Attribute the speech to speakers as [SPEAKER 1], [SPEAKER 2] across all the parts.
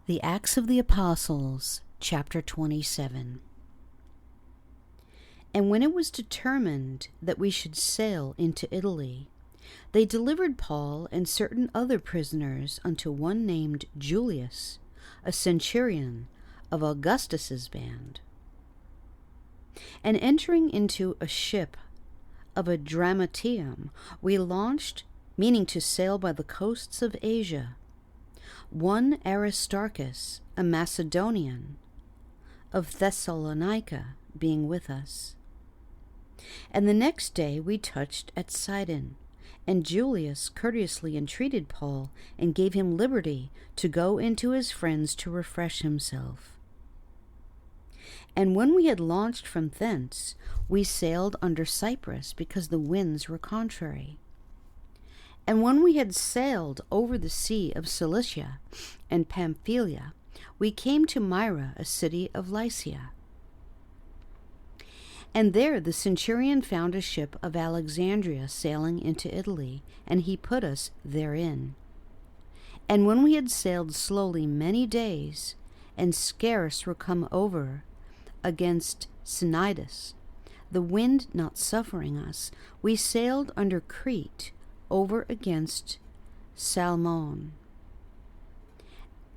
[SPEAKER 1] The Acts of the Apostles, chapter 27. And when it was determined that we should sail into Italy, they delivered Paul and certain other prisoners unto one named Julius, a centurion of Augustus's band. And entering into a ship of Adramyttium, we launched, meaning to sail by the coasts of Asia, one Aristarchus, a Macedonian, of Thessalonica, being with us. And the next day we touched at Sidon, and Julius courteously entreated Paul, and gave him liberty to go into his friends to refresh himself. And when we had launched from thence, we sailed under Cyprus, because the winds were contrary. And when we had sailed over the sea of Cilicia and Pamphylia, we came to Myra, a city of Lycia. And there the centurion found a ship of Alexandria sailing into Italy, and he put us therein. And when we had sailed slowly many days, and scarce were come over against Cnidus, the wind not suffering us, we sailed under Crete, over against Salmon,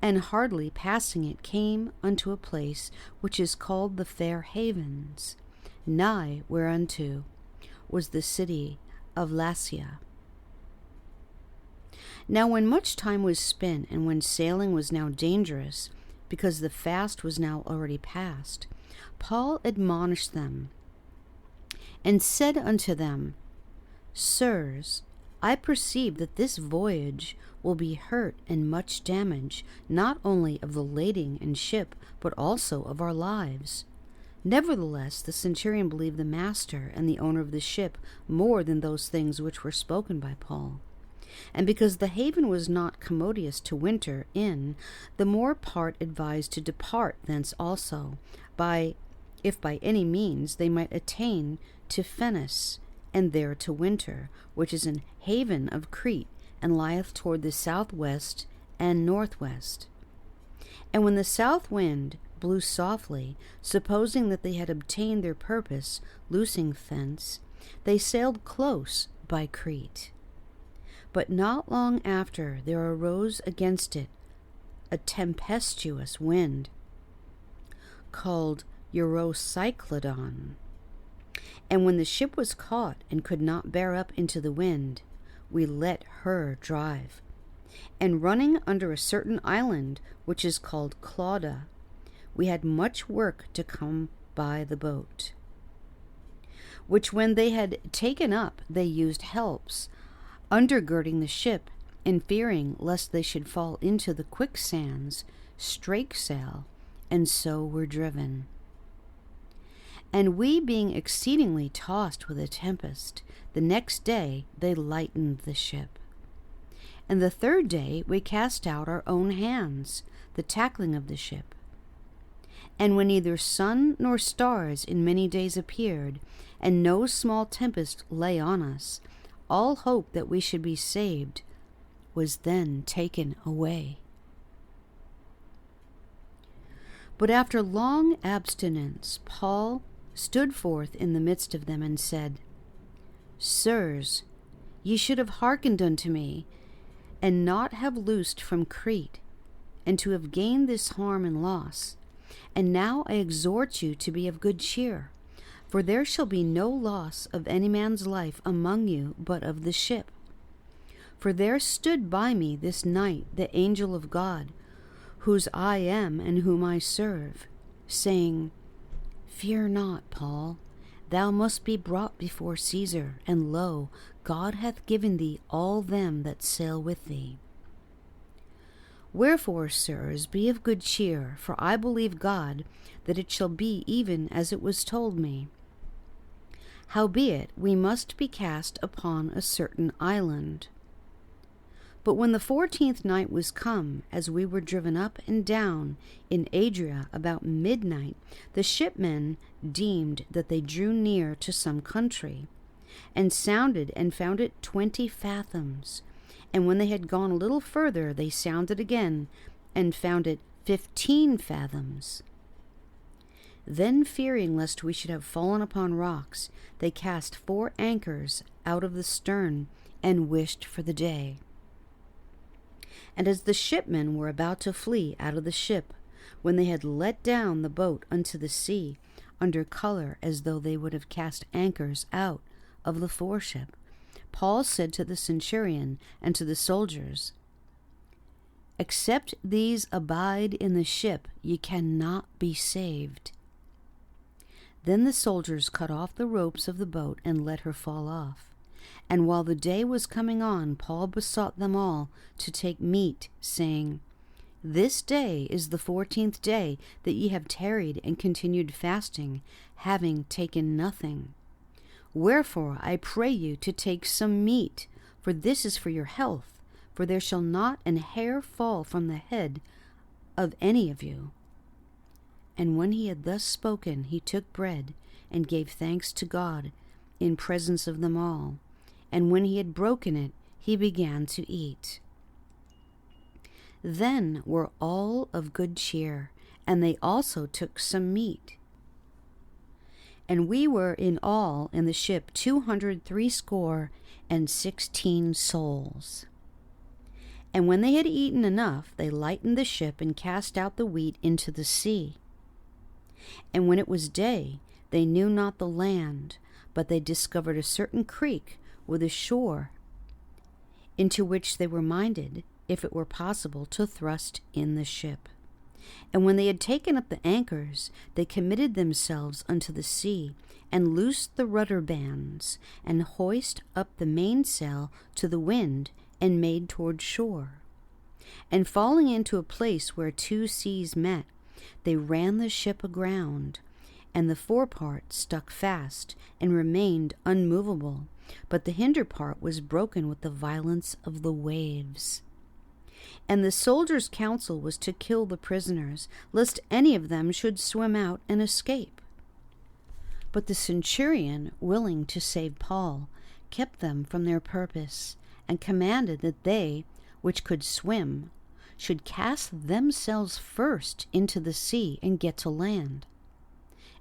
[SPEAKER 1] and hardly passing it came unto a place which is called the Fair Havens, nigh whereunto was the city of Lasea. Now when much time was spent, and when sailing was now dangerous, because the fast was now already past, Paul admonished them, and said unto them, Sirs, I perceive that this voyage will be hurt and much damage, not only of the lading and ship, but also of our lives. Nevertheless, the centurion believed the master and the owner of the ship more than those things which were spoken by Paul. And because the haven was not commodious to winter in, the more part advised to depart thence also, if by any means they might attain to Phenice, and there to winter, which is an haven of Crete, and lieth toward the southwest and northwest. And when the south wind blew softly, supposing that they had obtained their purpose, loosing thence, they sailed close by Crete. But not long after there arose against it a tempestuous wind, called Eurocyclodon. And when the ship was caught and could not bear up into the wind, we let her drive. And running under a certain island, which is called Clauda, we had much work to come by the boat. Which when they had taken up, they used helps, undergirding the ship, and fearing lest they should fall into the quicksands, strake sail, and so were driven. And we being exceedingly tossed with a tempest, the next day they lightened the ship. And the third day we cast out our own hands, the tackling of the ship. And when neither sun nor stars in many days appeared, and no small tempest lay on us, all hope that we should be saved was then taken away. But after long abstinence, Paul stood forth in the midst of them, and said, Sirs, ye should have hearkened unto me, and not have loosed from Crete, and to have gained this harm and loss. And now I exhort you to be of good cheer, for there shall be no loss of any man's life among you, but of the ship. For there stood by me this night the angel of God, whose I am and whom I serve, saying, Fear not, Paul, thou must be brought before Caesar, and lo, God hath given thee all them that sail with thee. Wherefore, sirs, be of good cheer, for I believe God that it shall be even as it was told me. Howbeit, we must be cast upon a certain island. But when the 14th night was come, as we were driven up and down in Adria about midnight, the shipmen deemed that they drew near to some country, and sounded, and found it 20 fathoms. And when they had gone a little further, they sounded again, and found it 15 fathoms. Then, fearing lest we should have fallen upon rocks, they cast 4 anchors out of the stern and wished for the day. And as the shipmen were about to flee out of the ship, when they had let down the boat unto the sea, under color as though they would have cast anchors out of the foreship, Paul said to the centurion and to the soldiers, Except these abide in the ship, ye cannot be saved. Then the soldiers cut off the ropes of the boat and let her fall off. And while the day was coming on, Paul besought them all to take meat, saying, This day is the 14th day that ye have tarried and continued fasting, having taken nothing. Wherefore I pray you to take some meat, for this is for your health, for there shall not an hair fall from the head of any of you. And when he had thus spoken, he took bread, and gave thanks to God in presence of them all. And when he had broken it, he began to eat. Then were all of good cheer, and they also took some meat. And we were in all in the ship 260 souls. And when they had eaten enough, they lightened the ship and cast out the wheat into the sea. And when it was day, they knew not the land, but they discovered a certain creek with a shore, into which they were minded, if it were possible, to thrust in the ship. And when they had taken up the anchors, they committed themselves unto the sea, and loosed the rudder bands, and hoist up the mainsail to the wind, and made toward shore. And falling into a place where 2 seas met, they ran the ship aground, and the forepart stuck fast, and remained unmovable, but the hinder part was broken with the violence of the waves. And the soldiers' counsel was to kill the prisoners, lest any of them should swim out and escape. But the centurion, willing to save Paul, kept them from their purpose, and commanded that they, which could swim, should cast themselves first into the sea and get to land,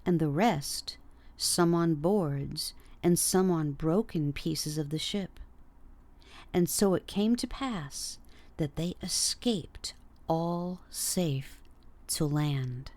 [SPEAKER 1] and the rest, some on boards, and some on broken pieces of the ship. And so it came to pass that they escaped all safe to land.